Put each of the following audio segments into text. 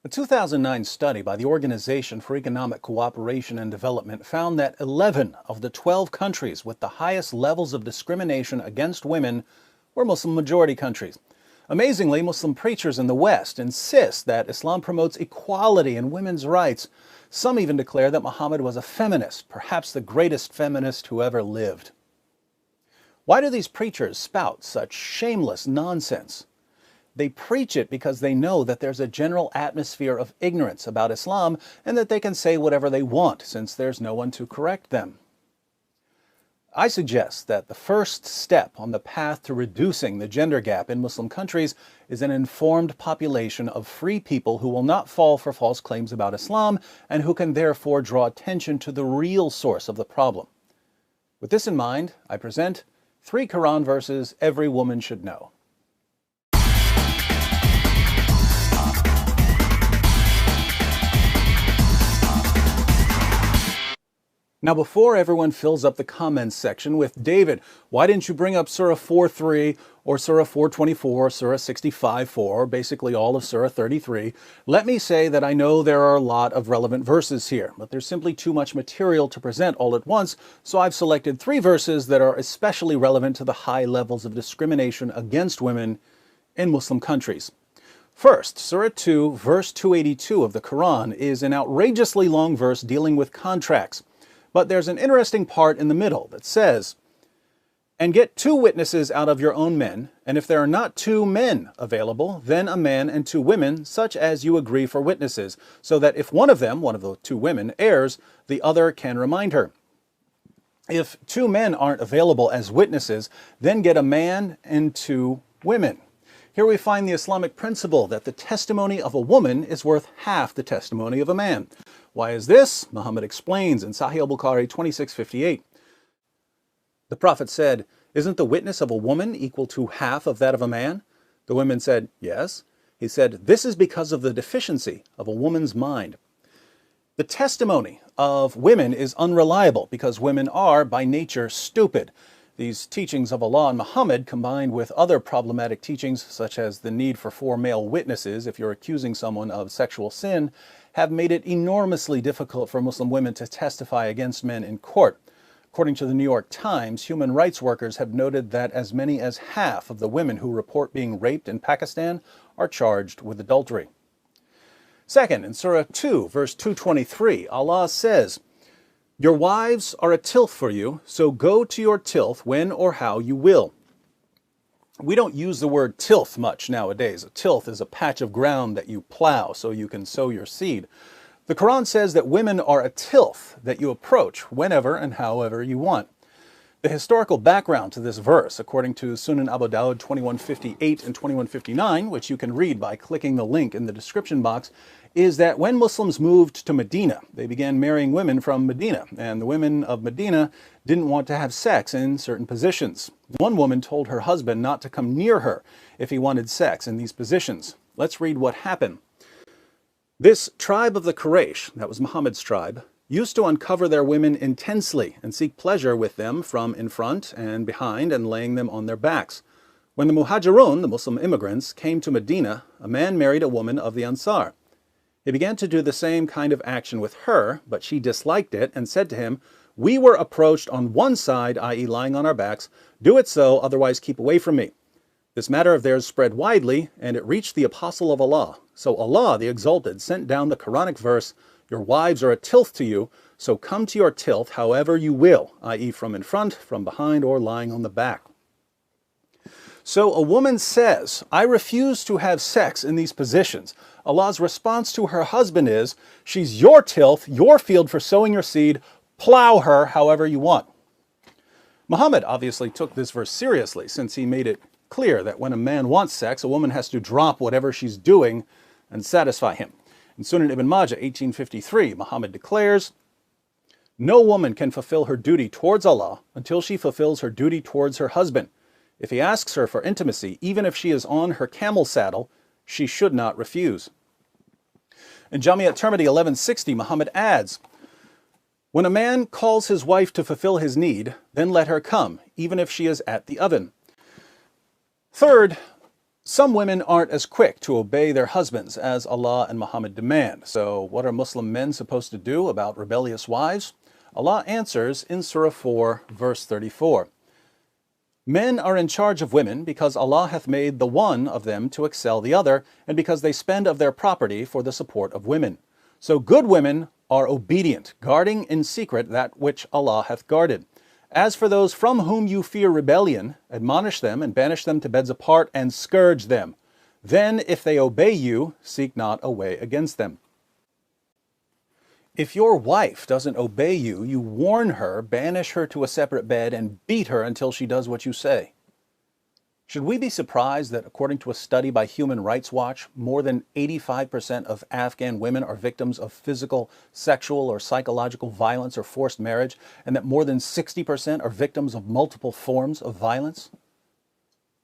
A 2009 study by the Organization for Economic Cooperation and Development found that 11 of the 12 countries with the highest levels of discrimination against women were Muslim-majority countries. Amazingly, Muslim preachers in the West insist that Islam promotes equality and women's rights. Some even declare that Muhammad was a feminist, perhaps the greatest feminist who ever lived. Why do these preachers spout such shameless nonsense? They preach it because they know that there's a general atmosphere of ignorance about Islam and that they can say whatever they want since there's no one to correct them. I suggest that the first step on the path to reducing the gender gap in Muslim countries is an informed population of free people who will not fall for false claims about Islam and who can therefore draw attention to the real source of the problem. With this in mind, I present 3 Quran verses every woman should know. Now, before everyone fills up the comments section with, David, why didn't you bring up Surah 4:3 or Surah 4:24, Surah 65:4, or basically all of Surah 33, let me say that I know there are a lot of relevant verses here, but there's simply too much material to present all at once, so I've selected 3 verses that are especially relevant to the high levels of discrimination against women in Muslim countries. First, Surah 2, verse 282 of the Quran is an outrageously long verse dealing with contracts. But there's an interesting part in the middle that says, "And get 2 witnesses out of your own men, and if there are not 2 men available, then a man and 2 women, such as you agree for witnesses, so that if one of them, one of the 2 women, errs, the other can remind her. If 2 men aren't available as witnesses, then get a man and 2 women." Here we find the Islamic principle that the testimony of a woman is worth half the testimony of a man. Why is this? Muhammad explains in Sahih al-Bukhari 2658. The Prophet said, "Isn't the witness of a woman equal to half of that of a man?" The women said, "Yes." He said, "This is because of the deficiency of a woman's mind." The testimony of women is unreliable because women are, by nature, stupid. These teachings of Allah and Muhammad, combined with other problematic teachings, such as the need for 4 male witnesses if you're accusing someone of sexual sin, have made it enormously difficult for Muslim women to testify against men in court. According to the New York Times, human rights workers have noted that as many as half of the women who report being raped in Pakistan are charged with adultery. Second, in Surah 2, verse 223, Allah says, "Your wives are a tilth for you, so go to your tilth when or how you will." We don't use the word tilth much nowadays. A tilth is a patch of ground that you plow so you can sow your seed. The Quran says that women are a tilth that you approach whenever and however you want. The historical background to this verse, according to Sunan Abu Dawud 2158 and 2159, which you can read by clicking the link in the description box, is that when Muslims moved to Medina, they began marrying women from Medina, and the women of Medina didn't want to have sex in certain positions. One woman told her husband not to come near her if he wanted sex in these positions. Let's read what happened. This tribe of the Quraysh, that was Muhammad's tribe, used to uncover their women intensely and seek pleasure with them from in front and behind and laying them on their backs. When the Muhajirun, the Muslim immigrants, came to Medina, a man married a woman of the Ansar. He began to do the same kind of action with her, but she disliked it and said to him, "We were approached on one side, i.e. lying on our backs. Do it so, otherwise keep away from me." This matter of theirs spread widely, and it reached the apostle of Allah. So Allah, the Exalted, sent down the Quranic verse, "Your wives are a tilth to you, so come to your tilth however you will," i.e. from in front, from behind, or lying on the back. So a woman says, "I refuse to have sex in these positions." Allah's response to her husband is, "She's your tilth, your field for sowing your seed, plow her however you want." Muhammad obviously took this verse seriously, since he made it clear that when a man wants sex, a woman has to drop whatever she's doing and satisfy him. In Sunan Ibn Majah 1853, Muhammad declares, "No woman can fulfill her duty towards Allah until she fulfills her duty towards her husband. If he asks her for intimacy, even if she is on her camel saddle, she should not refuse." In Jami at-Tirmidhi 1160, Muhammad adds, "When a man calls his wife to fulfill his need, then let her come, even if she is at the oven." Third, Some women aren't as quick to obey their husbands as Allah and Muhammad demand. So what are Muslim men supposed to do about rebellious wives? Allah answers in Surah 4, verse 34. Men are in charge of women because Allah hath made the one of them to excel the other, and because they spend of their property for the support of women. So good women are obedient, guarding in secret that which Allah hath guarded. As for those from whom you fear rebellion, admonish them and banish them to beds apart and scourge them. Then, if they obey you, seek not a way against them. If your wife doesn't obey you, you warn her, banish her to a separate bed, and beat her until she does what you say. Should we be surprised that, according to a study by Human Rights Watch, more than 85% of Afghan women are victims of physical, sexual, or psychological violence or forced marriage, and that more than 60% are victims of multiple forms of violence?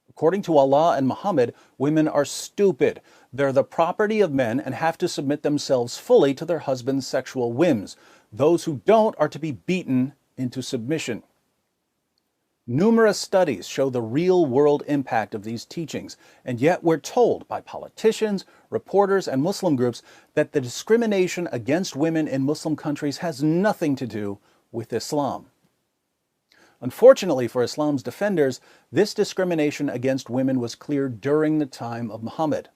According to Allah and Muhammad, women are stupid. They're the property of men and have to submit themselves fully to their husbands' sexual whims. Those who don't are to be beaten into submission. Numerous studies show the real-world impact of these teachings, and yet we're told by politicians, reporters, and Muslim groups that the discrimination against women in Muslim countries has nothing to do with Islam. Unfortunately for Islam's defenders, this discrimination against women was clear during the time of Muhammad.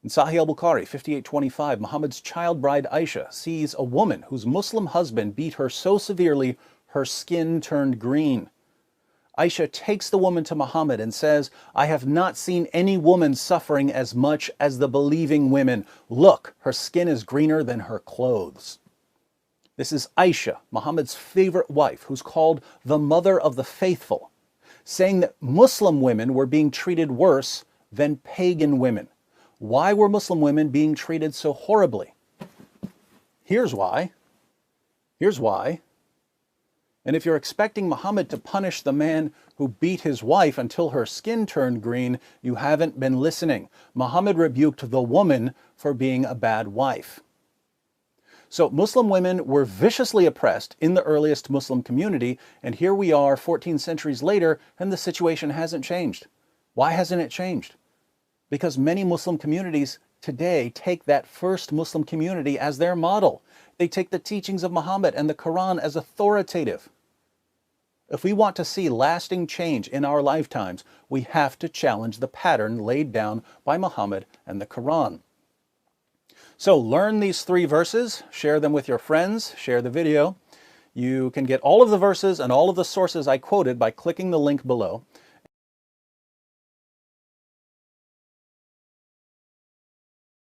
In Sahih al-Bukhari 5825, Muhammad's child bride Aisha sees a woman whose Muslim husband beat her so severely her skin turned green. Aisha takes the woman to Muhammad and says, "I have not seen any woman suffering as much as the believing women. Look, her skin is greener than her clothes." This is Aisha, Muhammad's favorite wife, who's called the mother of the faithful, saying that Muslim women were being treated worse than pagan women. Why were Muslim women being treated so horribly? Here's why. And if you're expecting Muhammad to punish the man who beat his wife until her skin turned green, you haven't been listening. Muhammad rebuked the woman for being a bad wife. So Muslim women were viciously oppressed in the earliest Muslim community, and here we are 14 centuries later, and the situation hasn't changed. Why hasn't it changed? Because many Muslim communities today take that first Muslim community as their model. They take the teachings of Muhammad and the Quran as authoritative. If we want to see lasting change in our lifetimes, we have to challenge the pattern laid down by Muhammad and the Quran. So learn these 3 verses, share them with your friends, share the video. You can get all of the verses and all of the sources I quoted by clicking the link below.